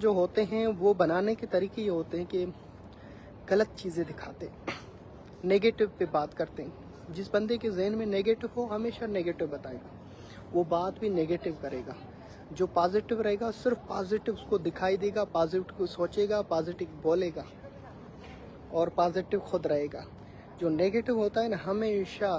جو ہوتے ہیں وہ بنانے کے طریقے یہ ہوتے ہیں کہ غلط چیزیں دکھاتے ہیں، نیگیٹو پہ بات کرتے ہیں۔ جس بندے کے ذہن میں نیگیٹو ہو ہمیشہ نیگیٹو بتائے گا، وہ بات بھی نیگیٹو کرے گا۔ جو پازیٹو رہے گا صرف پازیٹو اس کو دکھائی دے گا، پازیٹو کو سوچے گا، پازیٹو بولے گا اور پازیٹو خود رہے گا۔ جو نیگیٹو ہوتا ہے نا، ہمیشہ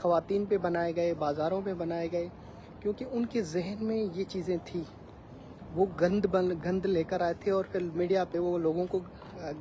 خواتین پہ بنائے گئے، بازاروں پہ بنائے گئے، کیونکہ ان کے ذہن میں یہ چیزیں تھی، وہ گند لے کر آئے تھے اور پھر میڈیا پہ وہ لوگوں کو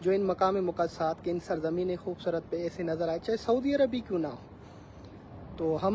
جو ان مقام مقدسات کے، ان سرزمین خوبصورت پہ ایسے نظر آئے، چاہے سعودی عربی کیوں نہ ہو، تو ہم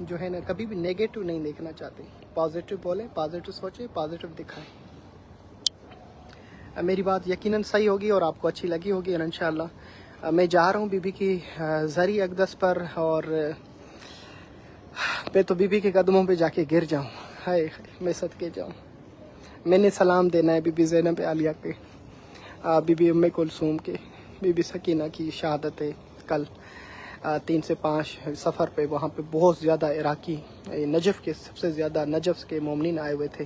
جو ہے نا کبھی بھی نیگیٹو نہیں دیکھنا چاہتے، پازیٹو بولیں، پازیٹو سوچیں، پازیٹو دکھائیں۔ میری بات یقیناً صحیح ہوگی اور آپ کو اچھی لگی ہوگی، اور انشاءاللہ میں جا رہا ہوں بی بی کی زرعی اقدس پر، اور میں تو بی بی کے قدموں پہ جا کے گر جاؤں، ہائے میں صدقے جاؤں۔ میں نے سلام دینا ہے بی بی زینب عالیہ کے، بی بی ام کلثوم کے، بی بی سکینہ کی شہادت ہے کل 3 سے 5 سفر پہ، وہاں پہ بہت زیادہ عراقی، نجف کے سب سے زیادہ نجف کے مومنین آئے ہوئے تھے۔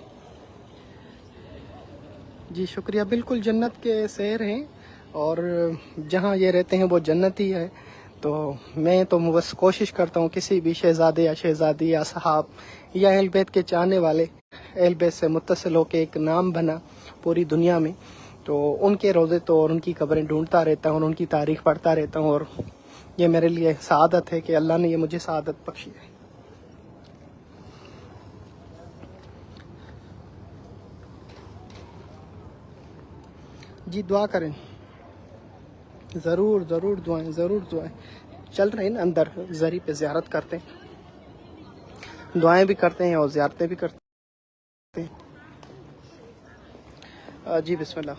جی شکریہ، بالکل جنت کے سیر ہیں، اور جہاں یہ رہتے ہیں وہ جنت ہی ہے۔ تو میں تو بس کوشش کرتا ہوں کسی بھی شہزادے یا شہزادی یا صحاب یا اہل بیت کے چاہنے والے، اہل بیت سے متصل ہو کے ایک نام بنا پوری دنیا میں، تو ان کے روزے تو اور ان کی قبریں ڈھونڈتا رہتا ہوں اور ان کی تاریخ پڑھتا رہتا ہوں، اور یہ میرے لیے سعادت ہے کہ اللہ نے یہ مجھے سعادت بخشی ہے۔ جی دعا کریں، ضرور ضرور دعائیں، ضرور دعائیں۔ چل رہے ہیں نا اندر، زری پہ زیارت کرتے ہیں، دعائیں بھی کرتے ہیں اور زیارتیں بھی کرتے ہیں۔ جی بسم اللہ۔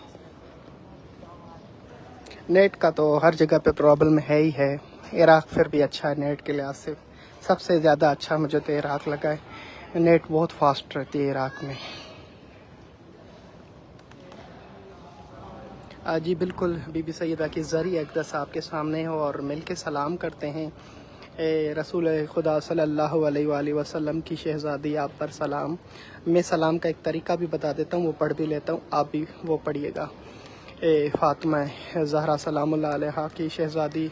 نیٹ کا تو ہر جگہ پہ پرابلم ہے ہی ہے، عراق پھر بھی اچھا ہے نیٹ کے لحاظ سے، سب سے زیادہ اچھا مجھے تو عراق لگا ہے، نیٹ بہت فاسٹ رہتی ہے عراق میں۔ جی بالکل، بی بی سیدہ کی زرعی اقدس آپ کے سامنے ہو، اور مل کے سلام کرتے ہیں۔ اے رسول خدا صلی اللہ علیہ وآلہ وسلم کی شہزادی، آپ پر سلام۔ میں سلام کا ایک طریقہ بھی بتا دیتا ہوں، وہ پڑھ بھی لیتا ہوں، آپ بھی وہ پڑھیے گا۔ اے فاطمہ زہرا سلام اللہ علیہا کی شہزادی،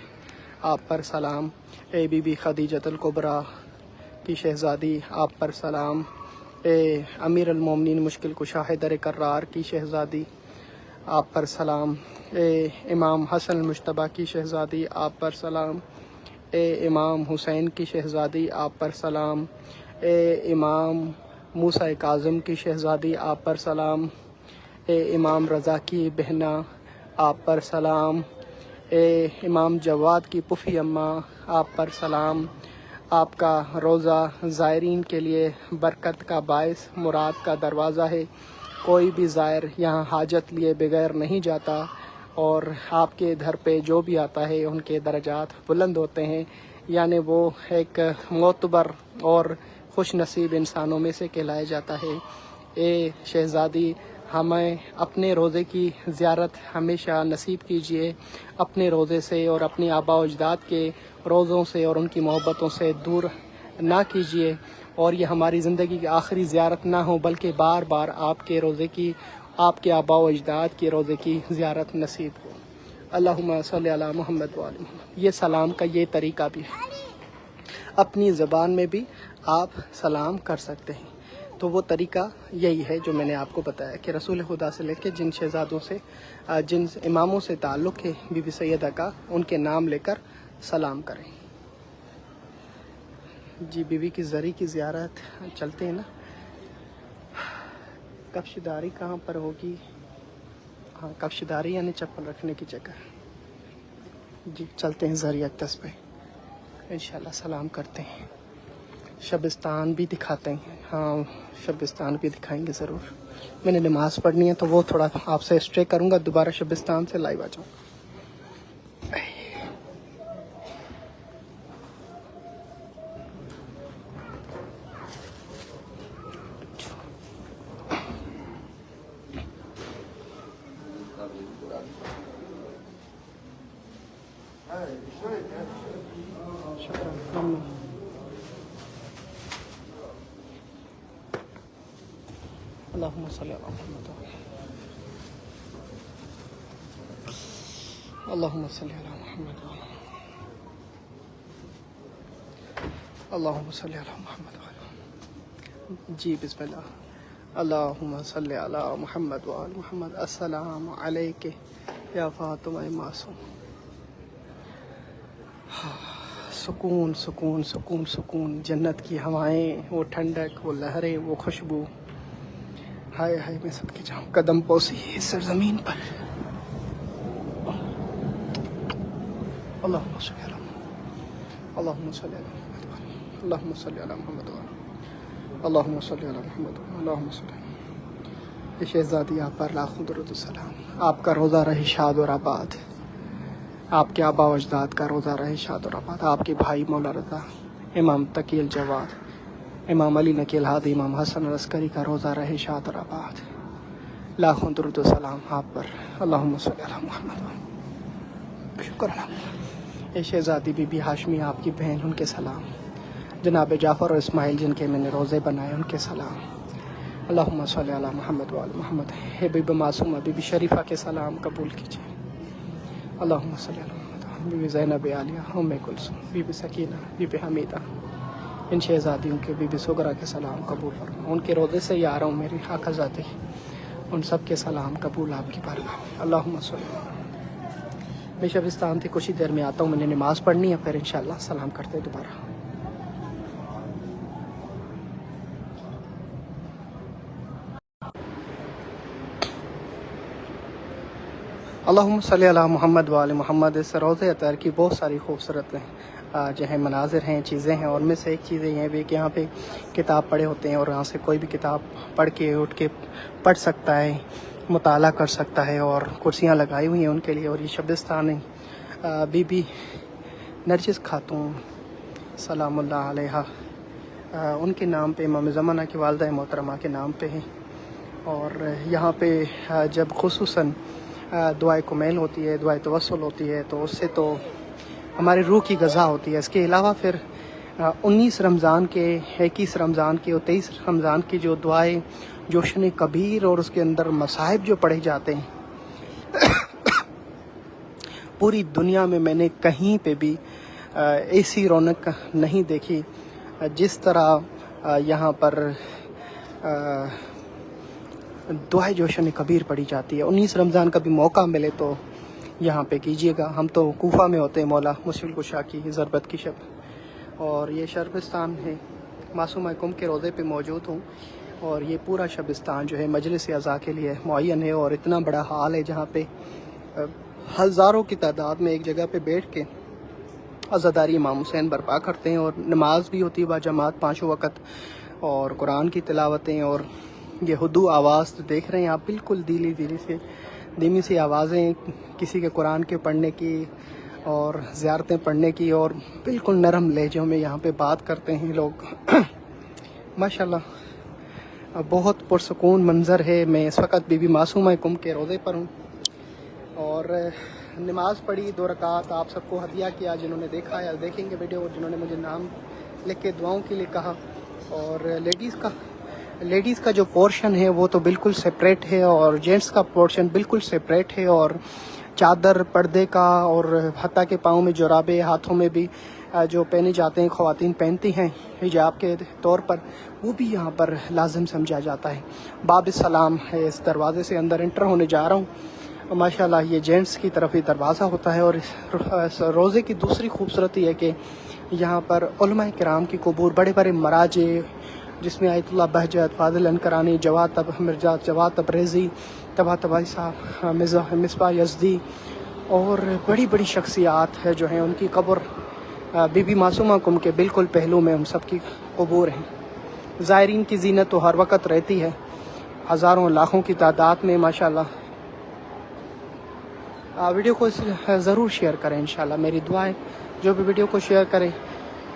آپ پر سلام۔ اے بی بی خدیجۃ الکبریٰ کی شہزادی، آپ پر سلام۔ اے امیر المومنین مشکل کشا حیدر کرار کی شہزادی، آپ پر سلام۔ اے امام حسن المجتبیٰ کی شہزادی، آپ پر سلام۔ اے امام حسین کی شہزادی، آپ پر سلام۔ اے امام موسیٰ کاظم کی شہزادی، آپ پر سلام۔ اے امام رضا کی بہنہ، آپ پر سلام۔ اے امام جواد کی پھوپھی اماں، آپ پر سلام۔ آپ کا روزہ زائرین کے لیے برکت کا باعث، مراد کا دروازہ ہے، کوئی بھی زائر یہاں حاجت لیے بغیر نہیں جاتا، اور آپ کے گھر پہ جو بھی آتا ہے ان کے درجات بلند ہوتے ہیں، یعنی وہ ایک معتبر اور خوش نصیب انسانوں میں سے کہلایا جاتا ہے۔ اے شہزادی، ہمیں اپنے روزے کی زیارت ہمیشہ نصیب کیجیے، اپنے روزے سے اور اپنی آباء و اجداد کے روزوں سے اور ان کی محبتوں سے دور نہ کیجیے، اور یہ ہماری زندگی کی آخری زیارت نہ ہو، بلکہ بار بار آپ کے روزے کی، آپ کے آباء و اجداد کے روزے کی زیارت نصیب ہو۔ اللہم صلی علی محمد و آل محمد۔ یہ سلام کا یہ طریقہ بھی ہے، اپنی زبان میں بھی آپ سلام کر سکتے ہیں۔ تو وہ طریقہ یہی ہے جو میں نے آپ کو بتایا کہ رسول خدا سے لے کے جن شہزادوں سے، جن اماموں سے تعلق ہے بی بی سیدہ کا، ان کے نام لے کر سلام کریں۔ جی بی بی کی زرعی کی زیارت چلتے ہیں نا۔ کفش داری کہاں پر ہوگی؟ ہاں کفش داری یعنی چپل رکھنے کی جگہ۔ جی چلتے ہیں زرعی اقدس پہ، انشاءاللہ سلام کرتے ہیں، شبستان بھی دکھاتے ہیں۔ ہاں شبستان بھی دکھائیں گے ضرور، میں نے نماز پڑھنی ہے تو وہ تھوڑا آپ سے اسٹرے کروں گا، دوبارہ شبستان سے لائیو آ جاؤں۔ شکرا. اللهم صل على محمد. اللهم صل على محمد. اللهم صل على محمد. جی بسم اللہ. اللهم صل على محمد وآل محمد. السلام علیکہ یا فاطمہ معصوم. سکون سکون سکون سکون. جنت کی ہوائیں، وہ ٹھنڈک، وہ لہریں، وہ خوشبو. ہائے ہائے میں صدقے جاؤں قدم پوسی اس سرزمین پر. اللہم صلی علی محمد. اللہم صلی علی محمد. اللہم صلی علی محمد. اللہم صلی علی محمد. اللہم صلی علی. شہزادی آپ پر لاکھوں درود السلام. آپ کا روزہ رہے شاد اور آباد. آپ کے آبا و اجداد کا روزہ رہے شاد اور آباد. آپ کے بھائی مولا رضا، امام تقی الجواد، امام علی نقی الہادی، امام حسن العسکری کا روزہ رہے شاد اور آباد. لاکھوں درود السلام آپ پر. اللہم صلی علی محمد. شکر اللہ. شہزادی بی بی ہاشمی آپ کی بہن، ان کے سلام. جناب جعفر اور اسماعیل جن کے میں نے روزے بنائے، ان کے سلام. اللہم صلی علی محمد وآل محمد. بی بی معصومہ بی بی شریفہ کے سلام قبول کیجیے. اللہم صلی علی محمد. بی بی زینب عالیہ، ام کلثوم، بی بی سکینہ، بی بی حمیدہ، ان شہزادیوں کے بی بی سغرا کے سلام قبول فرما. ان کے روزے سے ہی آ رہا ہوں میری آقا ذاتی، ان سب کے سلام قبول آپ کی بارگاہ میں. اللہم صلی علی. میں شبستان تھی، کچھ ہی دیر میں آتا ہوں، میں نے نماز پڑھنی ہے، پھر انشاءاللہ سلام کرتے دوبارہ. اللہم صلی علی محمد وآل محمد. اس روضہ اطہر کی بہت ساری خوبصورت جو ہے مناظر ہیں، چیزیں ہیں، اور میں سے ایک چیز یہ بھی کہ یہاں پہ کتاب پڑھے ہوتے ہیں، اور یہاں سے کوئی بھی کتاب پڑھ کے اٹھ کے پڑھ سکتا ہے، مطالعہ کر سکتا ہے، اور کرسیاں لگائی ہوئی ہیں ان کے لیے. اور یہ شبستان ہے بی بی نرجس خاتون سلام اللہ علیہ، ان کے نام پہ، امام زمانہ کی والدہ محترمہ کے نام پہ ہے. اور یہاں پہ جب خصوصاً دعائے کمیل ہوتی ہے، دعائے توسل ہوتی ہے، تو اس سے تو ہماری روح کی غذا ہوتی ہے. اس کے علاوہ پھر 19 رمضان کے، 21 رمضان کے اور 23 رمضان کی جو دعائیں جوشن کبیر اور اس کے اندر مصائب جو پڑھے جاتے ہیں، پوری دنیا میں نے کہیں پہ بھی ایسی رونق نہیں دیکھی جس طرح یہاں پر دعائے جوشن کبیر پڑھی جاتی ہے. 19 رمضان کا بھی موقع ملے تو یہاں پہ کیجیے گا. ہم تو کوفہ میں ہوتے ہیں، مولا مشکل کشا کی ضربت کی شب، اور یہ شبستان ہے، معصومہ کم کے روضے پہ موجود ہوں. اور یہ پورا شبستان جو ہے مجلس اعضاء کے لیے معین ہے، اور اتنا بڑا ہال ہے جہاں پہ ہزاروں کی تعداد میں ایک جگہ پہ بیٹھ کے عزاداری امام حسین برپا کرتے ہیں، اور نماز بھی ہوتی ہے باجماعت 5 وقت، اور قرآن کی تلاوتیں. اور یہ ہدوء آواز دیکھ رہے ہیں آپ، بالکل دھیمی سی آوازیں کسی کے قرآن کے پڑھنے کی اور زیارتیں پڑھنے کی، اور بالکل نرم لہجوں میں یہاں پہ بات کرتے ہیں لوگ. ماشاءاللہ بہت پرسکون منظر ہے. میں اس وقت بی بی معصومہ کم کے روضے پر ہوں، اور نماز پڑھی 2 رکعت. آپ سب کو ہدیہ کیا جنہوں نے دیکھا یا دیکھیں گے ویڈیو، جنہوں نے مجھے نام لکھ کے دعاؤں کے لیے کہا. اور لیڈیز کا جو پورشن ہے وہ تو بالکل سپریٹ ہے، اور جینٹس کا پورشن بالکل سپریٹ ہے. اور چادر، پردے کا، اور حتیٰ کہ پاؤں میں جرابے، ہاتھوں میں بھی جو پہنے جاتے ہیں خواتین پہنتی ہیں حجاب کے طور پر، وہ بھی یہاں پر لازم سمجھا جاتا ہے. باب السلام ہے، اس دروازے سے اندر انٹر ہونے جا رہا ہوں. ماشاءاللہ یہ جینٹس کی طرف ہی دروازہ ہوتا ہے. اور اس روزے کی دوسری خوبصورتی ہے کہ یہاں پر علماء کرام کی قبور، بڑے بڑے مراجع، جس میں آیت اللہ بہجت، فاضل انکرانی، مرزا جواد تبریزی، طباطبائی صاحب، مصباح یزدی، اور بڑی بڑی شخصیات ہے جو ہیں، ان کی قبر بی بی معصومہ کم کے بالکل پہلو میں ان سب کی قبور ہیں. زائرین کی زینت تو ہر وقت رہتی ہے، ہزاروں لاکھوں کی تعداد میں. ماشاءاللہ ویڈیو کو ضرور شیئر کریں. انشاءاللہ میری دعا ہے جو بھی ویڈیو کو شیئر کرے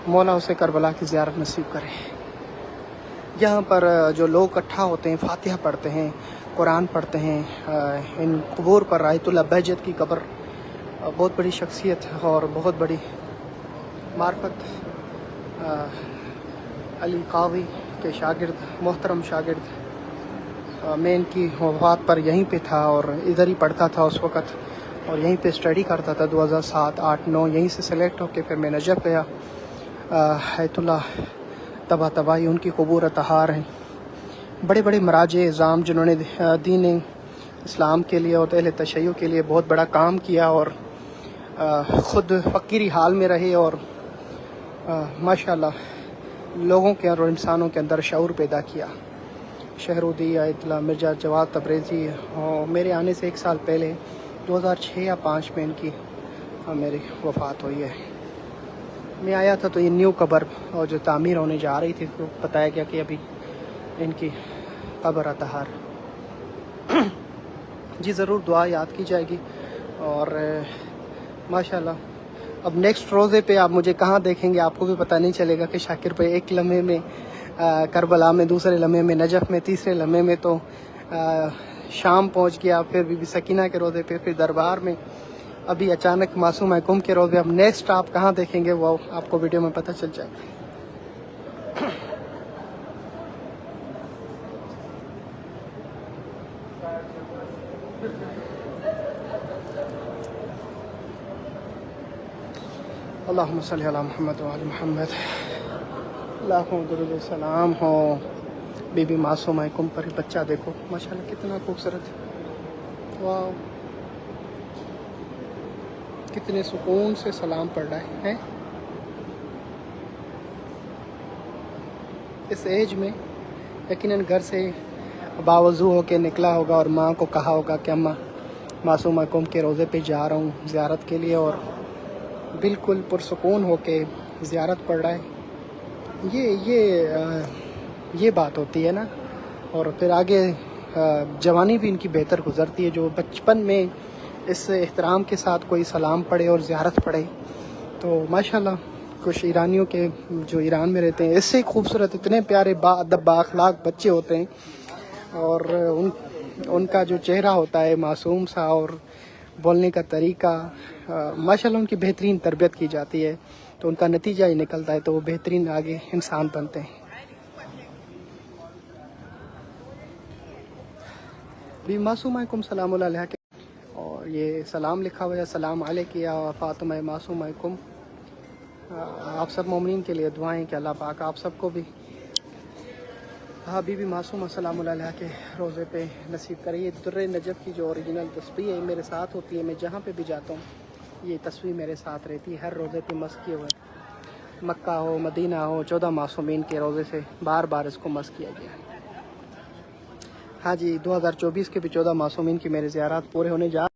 مولا اسے کربلا کی زیارت نصیب کرے. یہاں پر جو لوگ اکٹھا ہوتے ہیں، فاتحہ پڑھتے ہیں، قرآن پڑھتے ہیں. ان قبور پر آیت اللہ بہجت کی قبر بہت بڑی شخصیت اور بہت بڑی معرفت علی قاضی کے شاگرد، محترم شاگرد، میں ان کی وفات پر یہیں پہ تھا اور ادھر ہی پڑھتا تھا اس وقت اور یہیں پہ اسٹڈی کرتا تھا 2007 8 9 یہیں سے سلیکٹ ہو کے پھر میں نجف گیا. حیات اللہ طباطبائی ان کی قبور اطہار ہیں. بڑے بڑے مراجع اعظام جنہوں نے دین اسلام کے لیے اور اہل تشیع کے لیے بہت بڑا کام کیا اور خود فقیری حال میں رہے اور ماشاءاللہ لوگوں کے اور انسانوں کے اندر شعور پیدا کیا. شہرودی آیت اللہ مرزا جواد تبریزی میرے آنے سے 1 سال پہلے 2006 یا 2005 میں ان کی میری وفات ہوئی ہے. میں آیا تھا تو یہ نیو قبر اور جو تعمیر ہونے جا رہی تھی تو بتایا گیا کہ ابھی ان کی قبر اطہار. جی ضرور دعا یاد کی جائے گی. اور ماشاءاللہ اب نیکسٹ روزے پہ آپ مجھے کہاں دیکھیں گے آپ کو بھی پتہ نہیں چلے گا کہ شاکر پہ ایک لمحے میں کربلا میں، دوسرے لمحے میں نجف میں، تیسرے لمحے میں تو شام پہنچ گیا، پھر بی بی سکینہ کے روزے پہ، پھر دربار میں، ابھی اچانک معصومہ کم کے روزے. اب نیکسٹ آپ کہاں دیکھیں گے وہ آپ کو ویڈیو میں پتہ چل جائے گا. اللہم صلی علی محمد وعلی محمد. لاکھوں درود و سلام ہو بی بی معصومہ کم پر. بچہ دیکھو ماشاءاللہ کتنا خوبصورت، واو کتنے سکون سے سلام پڑھ رہا ہے. اس ایج میں یقیناً گھر سے باوضو ہو کے نکلا ہوگا اور ماں کو کہا ہوگا کہ اماں معصومہ کم کے روزے پہ جا رہا ہوں زیارت کے لیے، اور بالکل پرسکون ہو کے زیارت پڑھ رہا ہے. یہ بات ہوتی ہے نا. اور پھر آگے جوانی بھی ان کی بہتر گزرتی ہے جو بچپن میں اس احترام کے ساتھ کوئی سلام پڑھے اور زیارت پڑھے. تو ماشاءاللہ کچھ ایرانیوں کے جو ایران میں رہتے ہیں اس سے خوبصورت اتنے پیارے با ادب با اخلاق بچے ہوتے ہیں، اور ان کا جو چہرہ ہوتا ہے معصوم سا اور بولنے کا طریقہ ماشاءاللہ ان کی بہترین تربیت کی جاتی ہے تو ان کا نتیجہ ہی نکلتا ہے تو وہ بہترین آگے انسان بنتے ہیں. بھی معصومہ کم سلام اللہ علیہ کے اور یہ سلام لکھا ہوا ہے، السلام علیکم یا فاطمہ معصومہ کم. آپ سب مومنین کے لیے دعائیں کہ اللہ پاک آپ سب کو بھی بی بی معصومہ سلام اللہ علیہ کے روزے پہ نصیب کرے. یہ در نجف کی جو اوریجنل تصویر ہے میرے ساتھ ہوتی ہے، میں جہاں پہ بھی جاتا ہوں یہ تصویر میرے ساتھ رہتی ہے. ہر روزے پہ مس کیے ہوئے، مکہ ہو مدینہ ہو 14 معصومین کے روزے سے بار بار اس کو مس کیا گیا. ہاں جی 2024 کے بھی 14 معصومین کی میرے زیارات پورے ہونے جا